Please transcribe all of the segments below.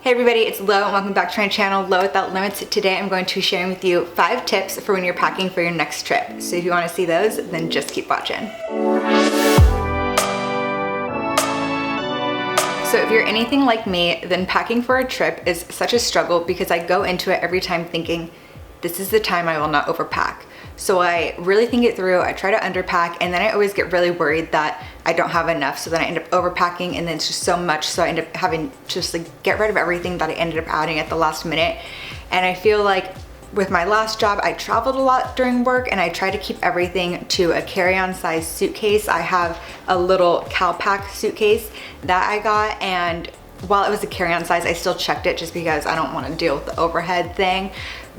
Hey everybody, it's Lo and welcome back to my channel, Lo Without Limits. Today I'm going to be sharing with you 5 tips for when you're packing for your next trip. So if you want to see those, then just keep watching. So if you're anything like me, then packing for a trip is such a struggle because I go into it every time thinking, this is the time I will not overpack. So I really think it through, I try to underpack, and then I always get really worried that I don't have enough, so then I end up overpacking and then it's just so much, so I end up having to just like get rid of everything that I ended up adding at the last minute. And I feel like with my last job, I traveled a lot during work and I try to keep everything to a carry-on size suitcase. I have a little CalPack suitcase that I got, and while it was a carry-on size, I still checked it just because I don't want to deal with the overhead thing.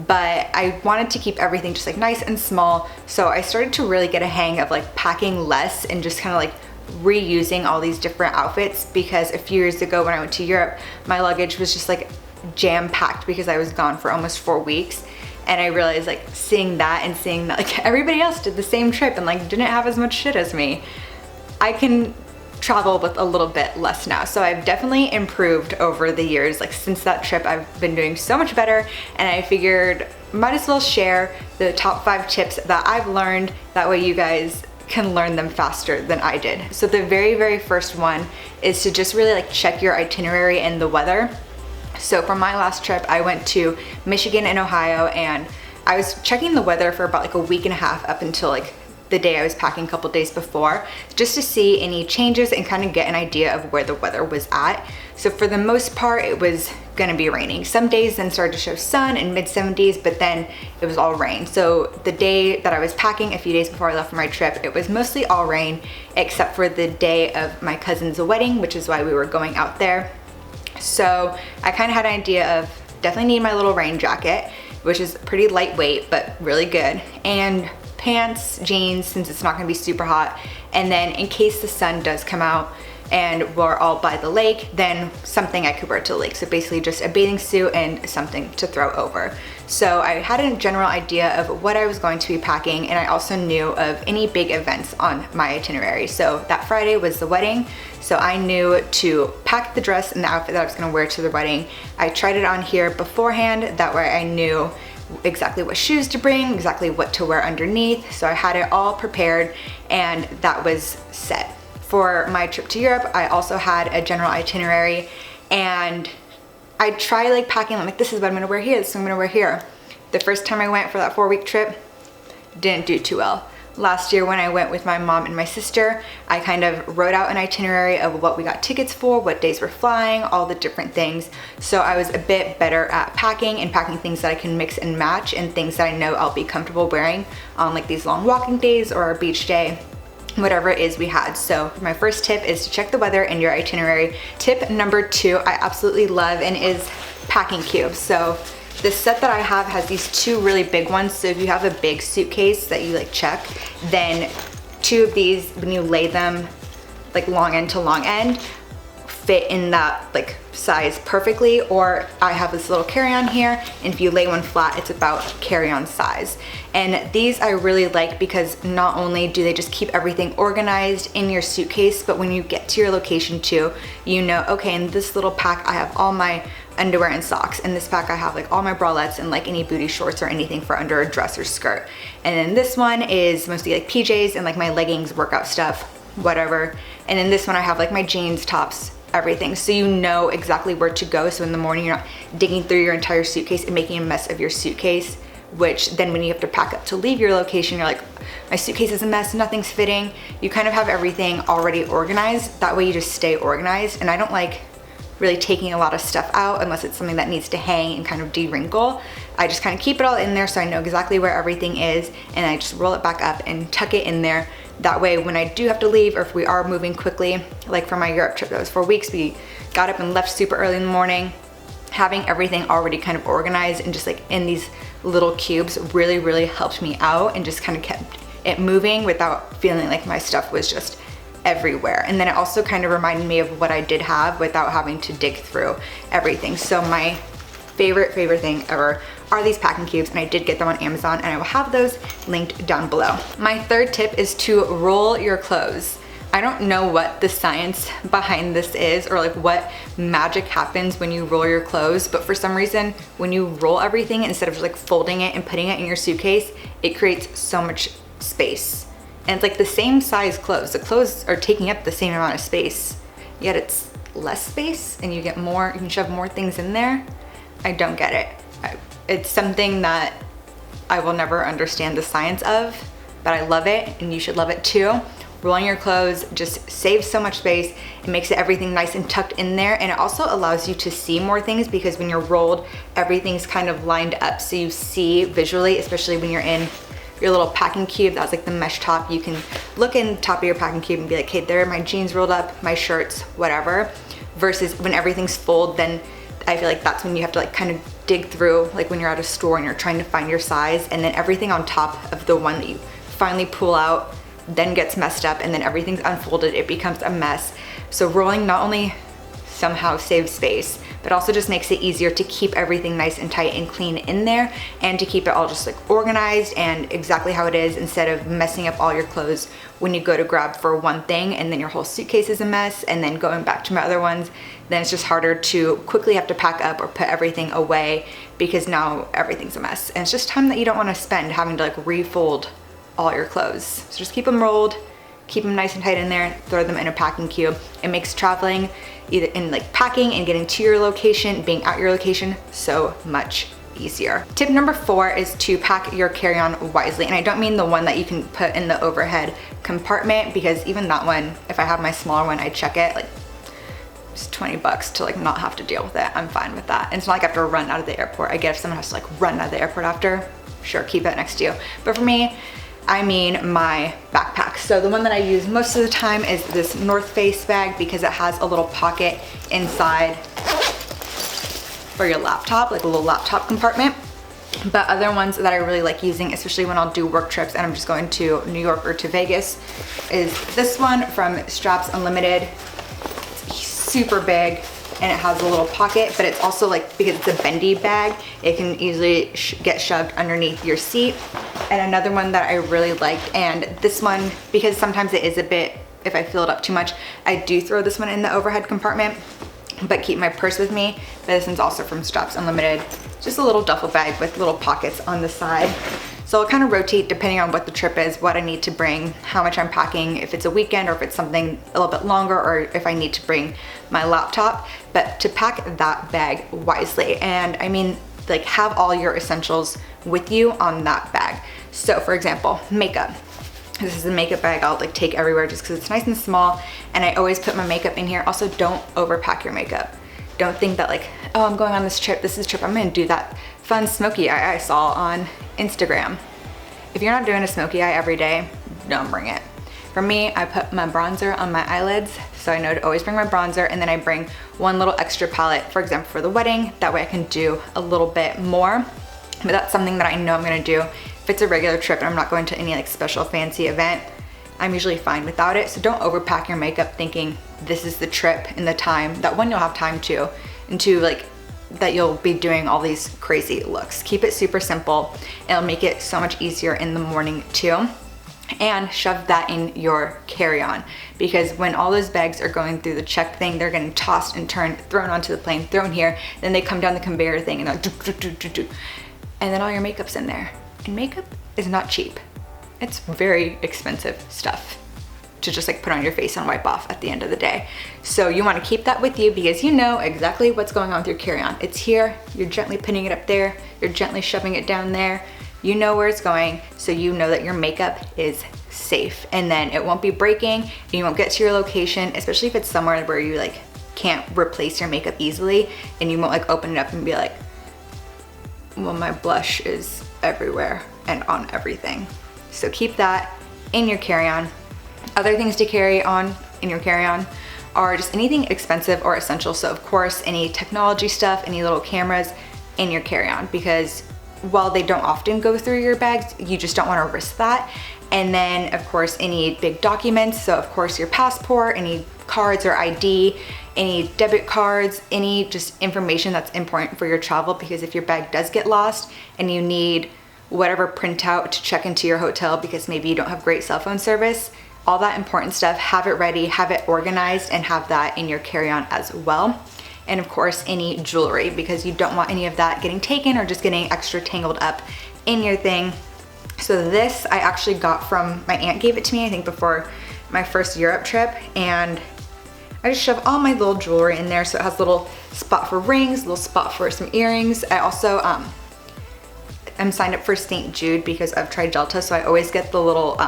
But I wanted to keep everything just like nice and small. So I started to really get a hang of like packing less and just kind of like reusing all these different outfits, because a few years ago when I went to Europe, my luggage was just like jam-packed because I was gone for almost 4 weeks. And I realized like seeing that like everybody else did the same trip and like didn't have as much shit as me, I can travel with a little bit less now. So I've definitely improved over the years. Like since that trip, I've been doing so much better, and I figured might as well share the top 5 tips that I've learned. That way you guys can learn them faster than I did. So the very first one is to just really like check your itinerary and the weather. So for my last trip, I went to Michigan and Ohio, and I was checking the weather for about like a week and a half up until like the day I was packing a couple days before, just to see any changes and kind of get an idea of where the weather was at. So for the most part, it was gonna be raining. Some days then started to show sun in mid-70s, but then it was all rain. So the day that I was packing, a few days before I left for my trip, it was mostly all rain, except for the day of my cousin's wedding, which is why we were going out there. So I kind of had an idea of definitely need my little rain jacket, which is pretty lightweight, but really good. And pants, jeans, since it's not gonna be super hot. And then in case the sun does come out and we're all by the lake, then something I could wear to the lake. So basically just a bathing suit and something to throw over. So I had a general idea of what I was going to be packing, and I also knew of any big events on my itinerary. So that Friday was the wedding, so I knew to pack the dress and the outfit that I was gonna wear to the wedding. I tried it on here beforehand, that way I knew exactly what shoes to bring, exactly what to wear underneath. So I had it all prepared and that was set. For my trip to Europe, I also had a general itinerary, and I tried like packing, I'm like, this is what I'm gonna wear here, this is what I'm gonna wear here. The first time I went for that 4-week trip, didn't do too well. Last year when I went with my mom and my sister, I kind of wrote out an itinerary of what we got tickets for, what days we're flying, all the different things. So I was a bit better at packing and packing things that I can mix and match and things that I know I'll be comfortable wearing on like these long walking days or a beach day, whatever it is we had. So my first tip is to check the weather in your itinerary. Tip number 2 I absolutely love and is packing cubes. So the set that I have has these 2 really big ones. So if you have a big suitcase that you like check, then 2 of these, when you lay them like long end to long end, fit in that like size perfectly. Or I have this little carry-on here, and if you lay one flat, it's about carry-on size. And these I really like because not only do they just keep everything organized in your suitcase, but when you get to your location too, you know, okay, in this little pack I have all my underwear and socks. In this pack I have like all my bralettes and like any booty shorts or anything for under a dress or skirt. And then this one is mostly like PJs and like my leggings, workout stuff, whatever. And then this one I have like my jeans, tops, everything. So you know exactly where to go. So in the morning you're not digging through your entire suitcase and making a mess of your suitcase, which then when you have to pack up to leave your location, you're like, my suitcase is a mess, nothing's fitting. You kind of have everything already organized. That way you just stay organized. And I don't like really taking a lot of stuff out unless it's something that needs to hang and kind of de-wrinkle. I just kind of keep it all in there so I know exactly where everything is, and I just roll it back up and tuck it in there. That way when I do have to leave, or if we are moving quickly, like for my Europe trip that was 4 weeks, we got up and left super early in the morning, having everything already kind of organized and just like in these little cubes really helped me out and just kind of kept it moving without feeling like my stuff was just everywhere. And then it also kind of reminded me of what I did have without having to dig through everything. So my favorite thing ever are these packing cubes, and I did get them on Amazon, and I will have those linked down below. My third tip is to roll your clothes. I don't know what the science behind this is or like what magic happens when you roll your clothes, but for some reason, when you roll everything instead of just like folding it and putting it in your suitcase, it creates so much space. And it's like the same size clothes. The clothes are taking up the same amount of space, yet it's less space and you get more, you can shove more things in there. I don't get it. It's something that I will never understand the science of, but I love it and you should love it too. Rolling your clothes just saves so much space. It makes everything nice and tucked in there, and it also allows you to see more things because when you're rolled, everything's kind of lined up so you see visually, especially when you're in your little packing cube. That's like the mesh top. You can look in the top of your packing cube and be like, hey, there are my jeans rolled up, my shirts, whatever. Versus when everything's folded, then I feel like that's when you have to like kind of dig through, like when you're at a store and you're trying to find your size, and then everything on top of the one that you finally pull out then gets messed up, and then everything's unfolded, it becomes a mess. So rolling not only somehow saves space, but also just makes it easier to keep everything nice and tight and clean in there, and to keep it all just like organized and exactly how it is, instead of messing up all your clothes when you go to grab for one thing and then your whole suitcase is a mess, and then going back to my other ones, then it's just harder to quickly have to pack up or put everything away because now everything's a mess. And it's just time that you don't want to spend having to like refold all your clothes. So just keep them rolled, keep them nice and tight in there, throw them in a packing cube. It makes traveling, either in like packing and getting to your location, being at your location, so much easier. Tip number 4 is to pack your carry-on wisely. And I don't mean the one that you can put in the overhead compartment, because even that one, if I have my smaller one, I check it, like it's $20 to like not have to deal with it. I'm fine with that. And it's not like I have to run out of the airport. I get if someone has to like run out of the airport after, sure, keep it next to you. But for me, I mean my backpack. So the one that I use most of the time is this North Face bag, because it has a little pocket inside for your laptop, like a little laptop compartment. But other ones that I really like using, especially when I'll do work trips and I'm just going to New York or to Vegas, is this one from Straps Unlimited. It's super big and it has a little pocket, but it's also like, because it's a bendy bag, it can easily get shoved underneath your seat. And another one that I really liked, and this one, because sometimes it is a bit, if I fill it up too much, I do throw this one in the overhead compartment, but keep my purse with me. But this one's also from Straps Unlimited. Just a little duffel bag with little pockets on the side. So I'll kind of rotate depending on what the trip is, what I need to bring, how much I'm packing, if it's a weekend or if it's something a little bit longer, or if I need to bring my laptop. But to pack that bag wisely, and I mean like have all your essentials with you on that bag. So for example, makeup. This is a makeup bag I'll like take everywhere just because it's nice and small, and I always put my makeup in here. Also, don't overpack your makeup. Don't think that like, oh, I'm going on this trip, this is a trip, I'm gonna do that fun smoky eye I saw on Instagram. If you're not doing a smoky eye every day, don't bring it. For me, I put my bronzer on my eyelids, so I know to always bring my bronzer, and then I bring one little extra palette, for example, for the wedding. That way I can do a little bit more, but that's something that I know I'm gonna do. If it's a regular trip and I'm not going to any like special fancy event, I'm usually fine without it. So don't overpack your makeup thinking this is the trip and the time, that one you'll have time to, and two, like that you'll be doing all these crazy looks. Keep it super simple. It'll make it so much easier in the morning too. And shove that in your carry-on, because when all those bags are going through the check thing, they're getting tossed and turned, thrown onto the plane, thrown here, then they come down the conveyor thing and they're and then all your makeup's in there. And makeup is not cheap. It's very expensive stuff to just like put on your face and wipe off at the end of the day. So you want to keep that with you, because you know exactly what's going on with your carry-on. It's here, you're gently putting it up there, you're gently shoving it down there. You know where it's going, so you know that your makeup is safe, and then it won't be breaking and you won't get to your location, especially if it's somewhere where you like can't replace your makeup easily, and you won't like open it up and be like, well, my blush is everywhere and on everything. So keep that in your carry-on. Other things to carry on in your carry-on are just anything expensive or essential. So of course, any technology stuff, any little cameras in your carry-on, because while they don't often go through your bags, you just don't want to risk that. And then of course, any big documents. So of course, your passport, any cards or ID, any debit cards, any just information that's important for your travel, because if your bag does get lost and you need whatever printout to check into your hotel because maybe you don't have great cell phone service, all that important stuff, have it ready, have it organized, and have that in your carry-on as well. And of course, any jewelry, because you don't want any of that getting taken or just getting extra tangled up in your thing. So this I actually got from, my aunt gave it to me, I think before my first Europe trip, and I just shove all my little jewelry in there. So it has a little spot for rings, a little spot for some earrings. I also, I'm signed up for St. Jude because of Trigelta, so I always get the little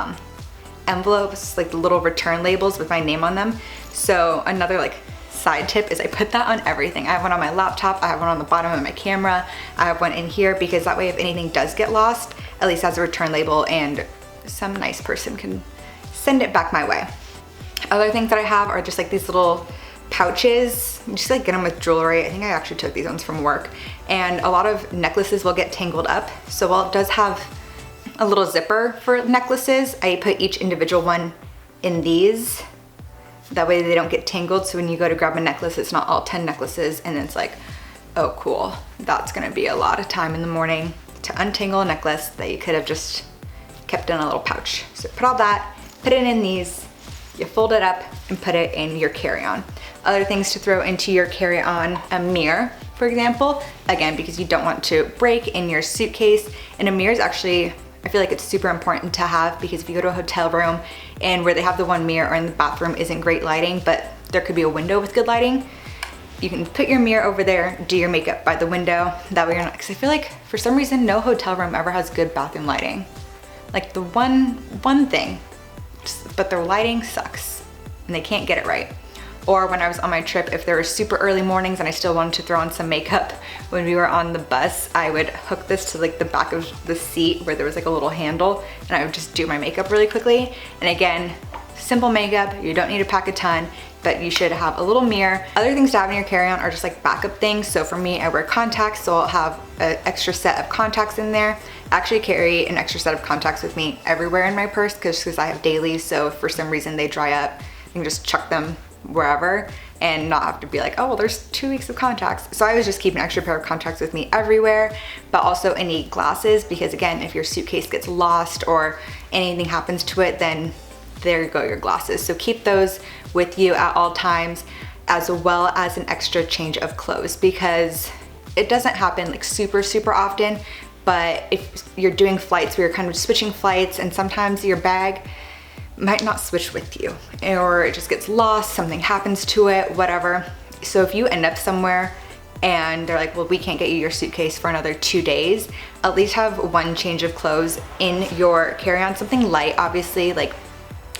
envelopes, like the little return labels with my name on them. So another like side tip is I put that on everything. I have one on my laptop, I have one on the bottom of my camera, I have one in here, because that way if anything does get lost, at least has a return label and some nice person can send it back my way. Other things that I have are just like these little pouches. You just like get them with jewelry. I think I actually took these ones from work. And a lot of necklaces will get tangled up. So while it does have a little zipper for necklaces, I put each individual one in these. That way they don't get tangled. So when you go to grab a necklace, it's not all 10 necklaces and it's like, oh cool, that's gonna be a lot of time in the morning to untangle a necklace that you could have just kept in a little pouch. So put all that, put it in these, you fold it up and put it in your carry-on. Other things to throw into your carry-on, a mirror, for example, again, because you don't want to break in your suitcase. And a mirror is actually, I feel like it's super important to have, because if you go to a hotel room and where they have the one mirror or in the bathroom isn't great lighting, but there could be a window with good lighting, you can put your mirror over there, do your makeup by the window. That way you're not, because I feel like for some reason, no hotel room ever has good bathroom lighting. Like the one thing, but their lighting sucks and they can't get it right. Or when I was on my trip, if there were super early mornings and I still wanted to throw on some makeup when we were on the bus, I would hook this to like the back of the seat where there was like a little handle, and I would just do my makeup really quickly. And again, simple makeup, you don't need to pack a ton, but you should have a little mirror. Other things to have in your carry-on are just like backup things. So for me, I wear contacts, so I'll have an extra set of contacts in there. I actually carry an extra set of contacts with me everywhere in my purse because I have dailies, so if for some reason they dry up, I can just chuck them wherever and not have to be like, oh, well, there's 2 weeks of contacts. So I always just keep an extra pair of contacts with me everywhere, but also any glasses, because again, if your suitcase gets lost or anything happens to it, then there you go, your glasses. So keep those with you at all times, as well as an extra change of clothes, because it doesn't happen like super often, but if you're doing flights where you're kind of switching flights and sometimes your bag might not switch with you, or it just gets lost, something happens to it, whatever. So if you end up somewhere and they're like, well, we can't get you your suitcase for another 2 days, at least have one change of clothes in your carry-on, something light, obviously, like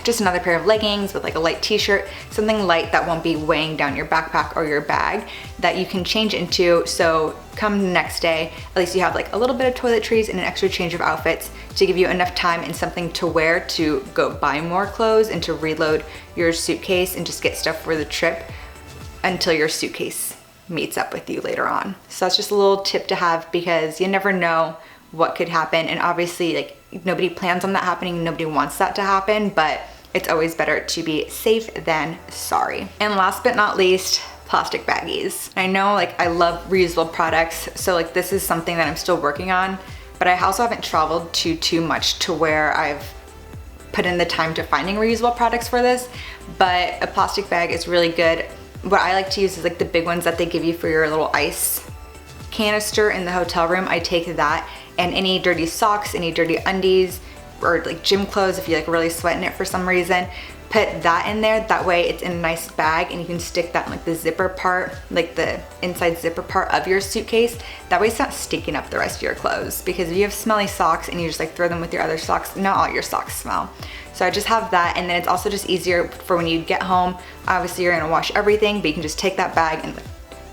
just another pair of leggings with like a light t-shirt, something light that won't be weighing down your backpack or your bag that you can change into. So come the next day, at least you have like a little bit of toiletries and an extra change of outfits to give you enough time and something to wear to go buy more clothes and to reload your suitcase and just get stuff for the trip until your suitcase meets up with you later on. So that's just a little tip to have, because you never know what could happen. And obviously, like, nobody plans on that happening, nobody wants that to happen, but it's always better to be safe than sorry. And last but not least, plastic baggies. I know, like, I love reusable products, so like this is something that I'm still working on, but I also haven't traveled too much to where I've put in the time to finding reusable products for this, but a plastic bag is really good. What I like to use is like the big ones that they give you for your little ice canister in the hotel room. I take that, and any dirty socks, any dirty undies, or like gym clothes, if you're like really sweating it for some reason, put that in there. That way it's in a nice bag and you can stick that in like the zipper part, like the inside zipper part of your suitcase. That way it's not sticking up the rest of your clothes, because if you have smelly socks and you just like throw them with your other socks, not all your socks smell. So I just have that, and then it's also just easier for when you get home. Obviously you're gonna wash everything, but you can just take that bag and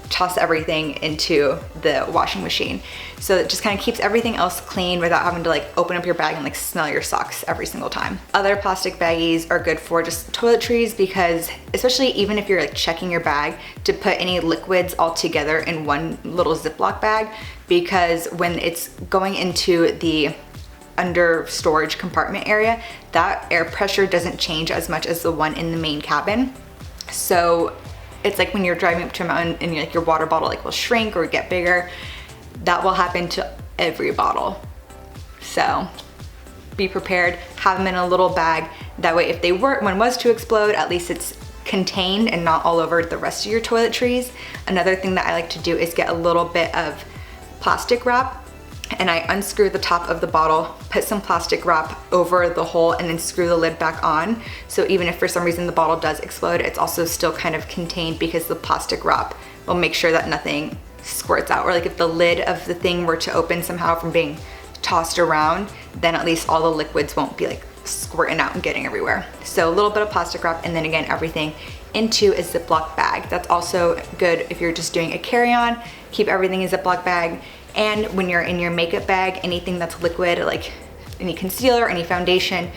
toss everything into the washing machine. So it just kind of keeps everything else clean without having to like open up your bag and like smell your socks every single time. Other plastic baggies are good for just toiletries, because especially even if you're like checking your bag, to put any liquids all together in one little Ziploc bag, because when it's going into the under storage compartment area, that air pressure doesn't change as much as the one in the main cabin. So it's like when you're driving up to a mountain and like your water bottle like will shrink or get bigger. That will happen to every bottle. So be prepared, have them in a little bag That way if one was to explode, at least it's contained and not all over the rest of your toiletries. Another thing that I like to do is get a little bit of plastic wrap, and I unscrew the top of the bottle, put some plastic wrap over the hole, and then screw the lid back on. So even if for some reason the bottle does explode, it's also still kind of contained because the plastic wrap will make sure that nothing squirts out. Or like if the lid of the thing were to open somehow from being tossed around, then at least all the liquids won't be like squirting out and getting everywhere. So a little bit of plastic wrap, and then again, everything into a Ziploc bag. That's also good if you're just doing a carry-on. Keep everything in a Ziploc bag. And when you're in your makeup bag, anything that's liquid, like any concealer, any foundation,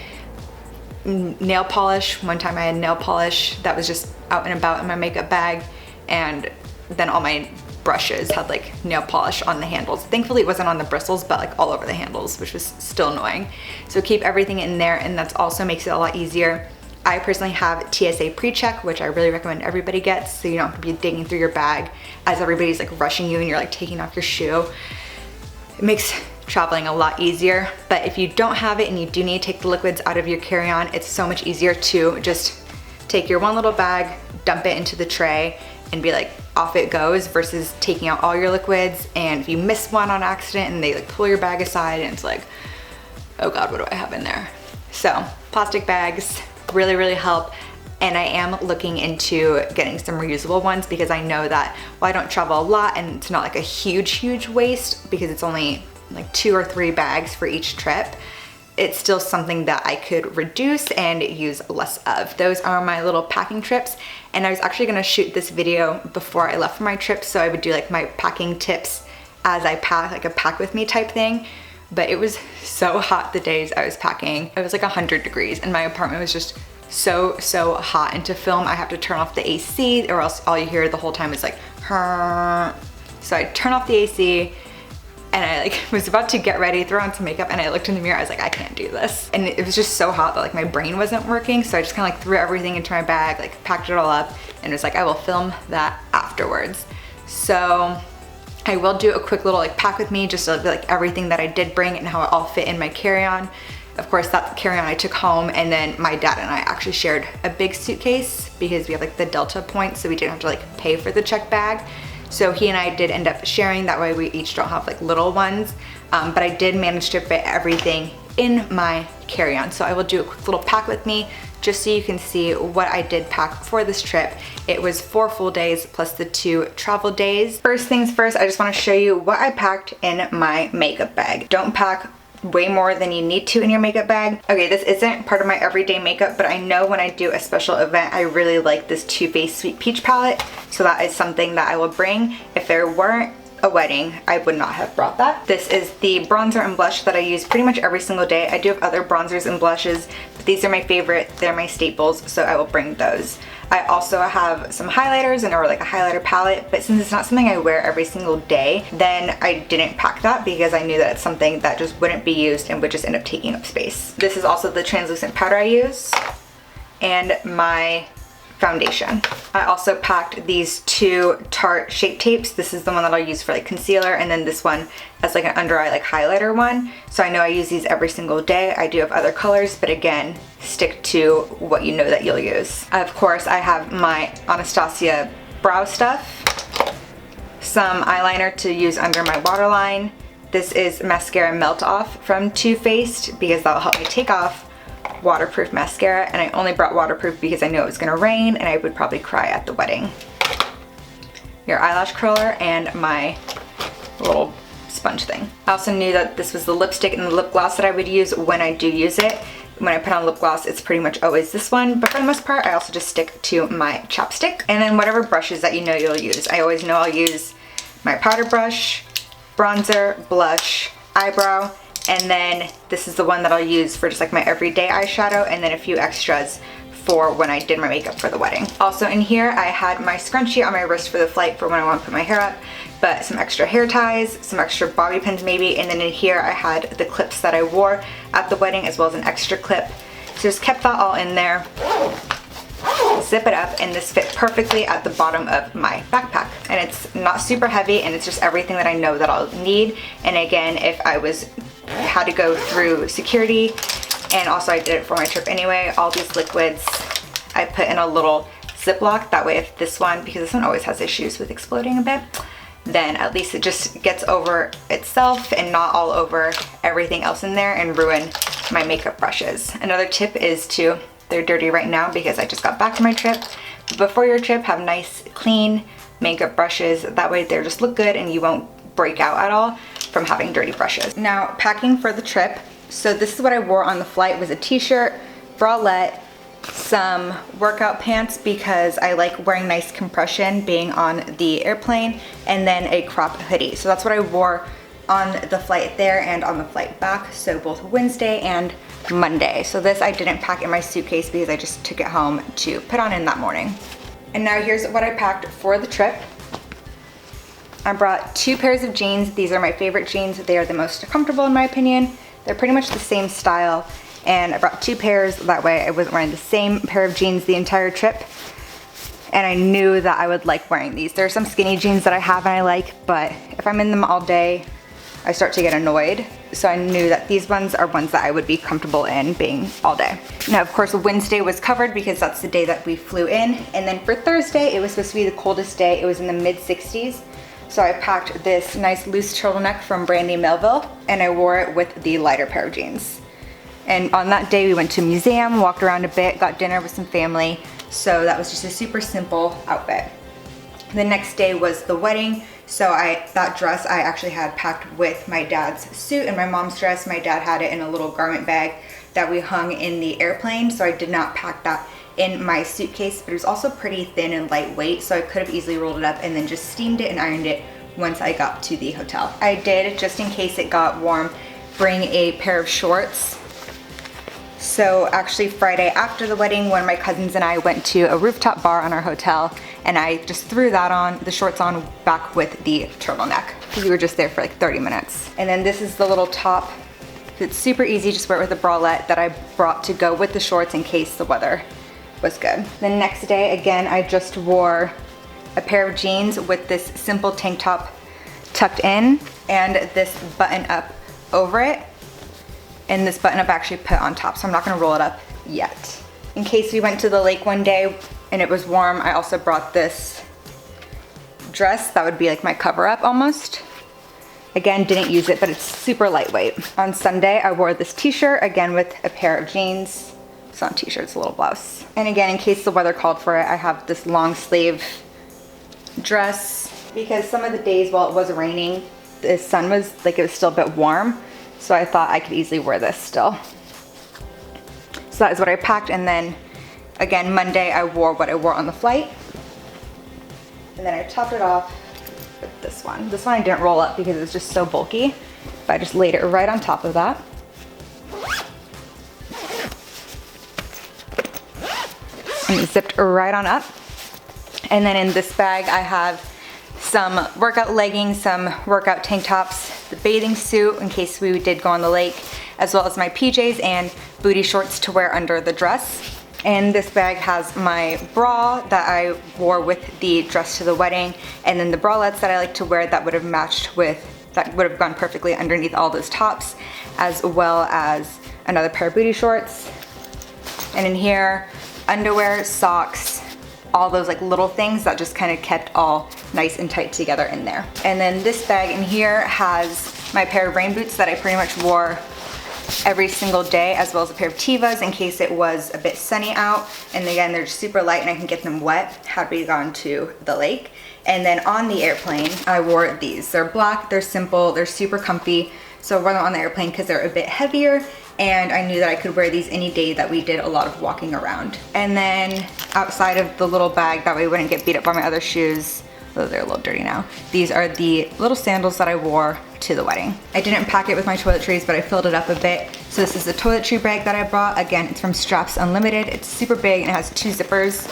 nail polish. One time I had nail polish that was just out and about in my makeup bag, and then all my brushes had like nail polish on the handles. Thankfully it wasn't on the bristles, but like all over the handles, which was still annoying. So keep everything in there, and that also makes it a lot easier. I personally have TSA pre-check, which I really recommend everybody gets, so you don't have to be digging through your bag as everybody's like rushing you and you're like taking off your shoe. It makes traveling a lot easier. But if you don't have it and you do need to take the liquids out of your carry-on, it's so much easier to just take your one little bag, dump it into the tray, and be like, off it goes, versus taking out all your liquids, and if you miss one on accident and they like pull your bag aside and it's like, oh God, what do I have in there? So plastic bags really, really help. And I am looking into getting some reusable ones, because I know that while I don't travel a lot and it's not like a huge waste, because it's only like 2 or 3 bags for each trip, it's still something that I could reduce and use less of. Those are my little packing trips. And I was actually gonna shoot this video before I left for my trip, so I would do like my packing tips as I pack, like a pack with me type thing. But it was so hot the days I was packing. It was like 100 degrees and my apartment was just so hot. And to film, I have to turn off the AC, or else all you hear the whole time is like, "Huh." So I turn off the AC, and I like was about to get ready, throw on some makeup, and I looked in the mirror, I was like, I can't do this. And it was just so hot that like my brain wasn't working, so I just kind of like threw everything into my bag, like packed it all up, and was like, I will film that afterwards. So I will do a quick little like pack with me, just to like everything that I did bring and how it all fit in my carry-on. Of course, that carry-on I took home, and then my dad and I actually shared a big suitcase because we have like the Delta points, so we didn't have to like pay for the check bag. So he and I did end up sharing, that way we each don't have like little ones. But I did manage to fit everything in my carry-on. So I will do a quick little pack with me just so you can see what I did pack for this trip. It was 4 full days plus the 2 travel days. First things first, I just want to show you what I packed in my makeup bag. Don't pack way more than you need to in your makeup bag. Okay, this isn't part of my everyday makeup, but I know when I do a special event, I really like this Too Faced Sweet Peach palette, so that is something that I will bring. If there weren't a wedding, I would not have brought that. This is the bronzer and blush that I use pretty much every single day. I do have other bronzers and blushes, but these are my favorite. They're my staples, so I will bring those. I also have some highlighters or like a highlighter palette, but since it's not something I wear every single day, then I didn't pack that because I knew that it's something that just wouldn't be used and would just end up taking up space. This is also the translucent powder I use, and my foundation. I also packed these 2 Tarte Shape Tapes. This is the one that I'll use for like concealer, and then this one as like an under eye like highlighter one. So I know I use these every single day. I do have other colors, but again, stick to what you know that you'll use. Of course, I have my Anastasia brow stuff, some eyeliner to use under my waterline. This is mascara Melt Off from Too Faced because that will help me take off waterproof mascara, and I only brought waterproof because I knew it was gonna rain and I would probably cry at the wedding. Your eyelash curler and my little sponge thing. I also knew that this was the lipstick and the lip gloss that I would use when I do use it. When I put on lip gloss, it's pretty much always this one, but for the most part, I also just stick to my chapstick. And then whatever brushes that you know you'll use. I always know I'll use my powder brush, bronzer, blush, eyebrow, and then this is the one that I'll use for just like my everyday eyeshadow, and then a few extras for when I did my makeup for the wedding. Also in here, I had my scrunchie on my wrist for the flight for when I want to put my hair up, but some extra hair ties, some extra bobby pins maybe, and then in here I had the clips that I wore at the wedding as well as an extra clip. So just kept that all in there. Zip it up, and this fit perfectly at the bottom of my backpack. And it's not super heavy, and it's just everything that I know that I'll need. And again, if I had to go through security And also I did it for my trip anyway. All these liquids I put in a little Ziploc. That way if this one, because this one always has issues with exploding a bit, then at least it just gets over itself and not all over everything else in there and ruin my makeup brushes. Another tip is they're dirty right now because I just got back from my trip. Before your trip, have nice, clean makeup brushes. That way they just look good and you won't break out at all from having dirty brushes. Now, packing for the trip. So this is what I wore on the flight, was a t-shirt, bralette, some workout pants because I like wearing nice compression being on the airplane, and then a crop hoodie. So that's what I wore on the flight there and on the flight back, so both Wednesday and Monday. So this I didn't pack in my suitcase because I just took it home to put on in that morning. And now here's what I packed for the trip. I brought 2 pairs of jeans. These are my favorite jeans. They are the most comfortable in my opinion. They're pretty much the same style. And I brought 2 pairs, that way I wasn't wearing the same pair of jeans the entire trip. And I knew that I would like wearing these. There are some skinny jeans that I have and I like, but if I'm in them all day, I start to get annoyed. So I knew that these ones are ones that I would be comfortable in being all day. Now, of course, Wednesday was covered because that's the day that we flew in. And then for Thursday, it was supposed to be the coldest day. It was in the mid 60s. So I packed this nice loose turtleneck from Brandy Melville and I wore it with the lighter pair of jeans. And on that day we went to a museum, walked around a bit, got dinner with some family. So that was just a super simple outfit. The next day was the wedding. So that dress I actually had packed with my dad's suit and my mom's dress. My dad had it in a little garment bag that we hung in the airplane. So I did not pack that in my suitcase, but it was also pretty thin and lightweight. So I could have easily rolled it up and then just steamed it and ironed it once I got to the hotel. I did, just in case it got warm, bring a pair of shorts. So actually Friday after the wedding, one of my cousins and I went to a rooftop bar on our hotel and I just threw that on, the shorts on back with the turtleneck because we were just there for like 30 minutes. And then this is the little top. It's super easy, just wear it with a bralette that I brought to go with the shorts in case the weather was good. The next day, again, I just wore a pair of jeans with this simple tank top tucked in and this button up over it. And this button up actually put on top, so I'm not gonna roll it up yet. In case we went to the lake one day and it was warm, I also brought this dress that would be like my cover up almost. Again, didn't use it, but it's super lightweight. On Sunday, I wore this t-shirt, again with a pair of jeans. It's not a t-shirt, it's a little blouse. And again, in case the weather called for it, I have this long sleeve dress because some of the days while it was raining, the sun was like, it was still a bit warm. So I thought I could easily wear this still. So that is what I packed. And then again, Monday I wore what I wore on the flight. And then I topped it off with this one. This one I didn't roll up because it was just so bulky, but I just laid it right on top of that. And it zipped right on up. And then in this bag I have some workout leggings, some workout tank tops, the bathing suit in case we did go on the lake, as well as my PJs and booty shorts to wear under the dress. And this bag has my bra that I wore with the dress to the wedding, and then the bralettes that I like to wear that would have matched with, that would have gone perfectly underneath all those tops, as well as another pair of booty shorts. And in here, underwear, socks, all those like little things that just kind of kept all nice and tight together in there. And then this bag in here has my pair of rain boots that I pretty much wore every single day, as well as a pair of Tevas in case it was a bit sunny out. And again, they're just super light and I can get them wet had we gone to the lake. And then on the airplane, I wore these. They're black, they're simple, they're super comfy. So I wore them on the airplane because they're a bit heavier, and I knew that I could wear these any day that we did a lot of walking around. And then outside of the little bag, that way I wouldn't get beat up by my other shoes, though they're a little dirty now. These are the little sandals that I wore to the wedding. I didn't pack it with my toiletries, but I filled it up a bit. So this is the toiletry bag that I brought. Again, it's from Straps Unlimited. It's super big and it has 2 zippers.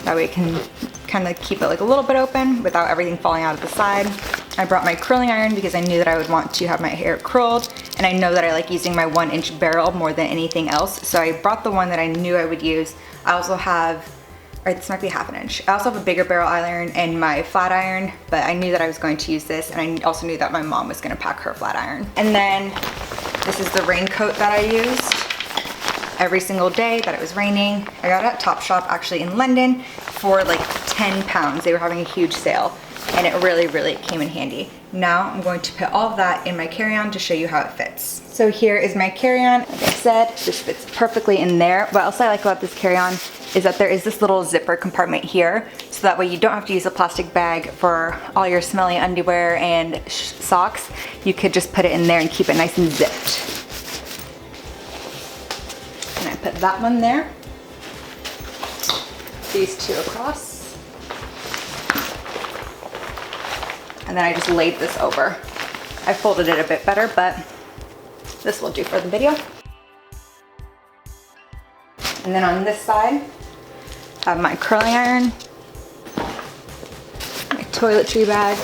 That way it can kind of keep it like a little bit open without everything falling out of the side. I brought my curling iron because I knew that I would want to have my hair curled, and I know that I like using my 1-inch barrel more than anything else. So I brought the one that I knew I would use. I also have, or this might be 1/2 inch. I also have a bigger barrel iron and my flat iron, but I knew that I was going to use this, and I also knew that my mom was gonna pack her flat iron. And then This is the raincoat that I used every single day that it was raining. I got it at Topshop actually in London for like 10 pounds. They were having a huge sale and it really, really came in handy. Now I'm going to put all of that in my carry-on to show you how it fits. So here is my carry-on. Like I said, this fits perfectly in there. What else I like about this carry-on is that there is this little zipper compartment here, so that way you don't have to use a plastic bag for all your smelly underwear and socks. You could just put it in there and keep it nice and zipped. And I put that one there. These two across. And then I just laid this over. I folded it a bit better, but this will do for the video. And then on this side, I have my curling iron, my toiletry bag,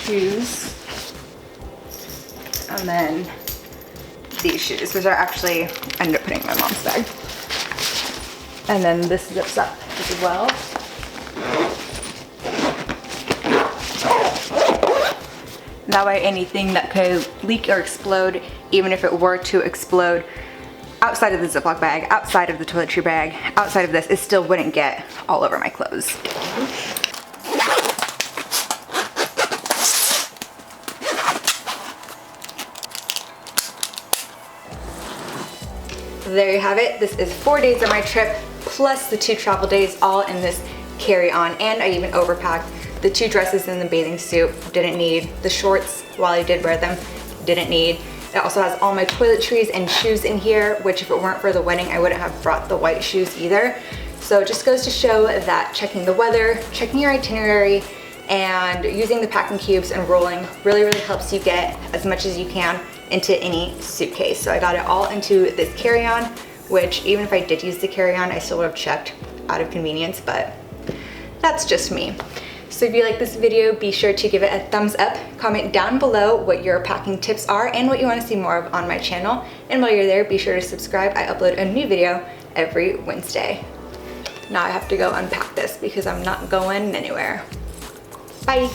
shoes, and then these shoes, which are actually, I ended up putting in my mom's bag. And then this zips up as well. That way anything that could leak or explode, even if it were to explode outside of the Ziploc bag, outside of the toiletry bag, outside of this, it still wouldn't get all over my clothes. So there you have it. This is 4 days of my trip, plus the 2 travel days, all in this carry-on, and I even overpacked the 2 dresses and the bathing suit. Didn't need the shorts while I did wear them. Didn't need. It also has all my toiletries and shoes in here, which if it weren't for the wedding, I wouldn't have brought the white shoes either. So it just goes to show that checking the weather, checking your itinerary, and using the packing cubes and rolling really, really helps you get as much as you can into any suitcase. So I got it all into this carry-on, which even if I did use the carry-on, I still would have checked out of convenience, but that's just me. So if you like this video, be sure to give it a thumbs up, comment down below what your packing tips are and what you want to see more of on my channel. And while you're there, be sure to subscribe. I upload a new video every Wednesday. Now I have to go unpack this because I'm not going anywhere. Bye.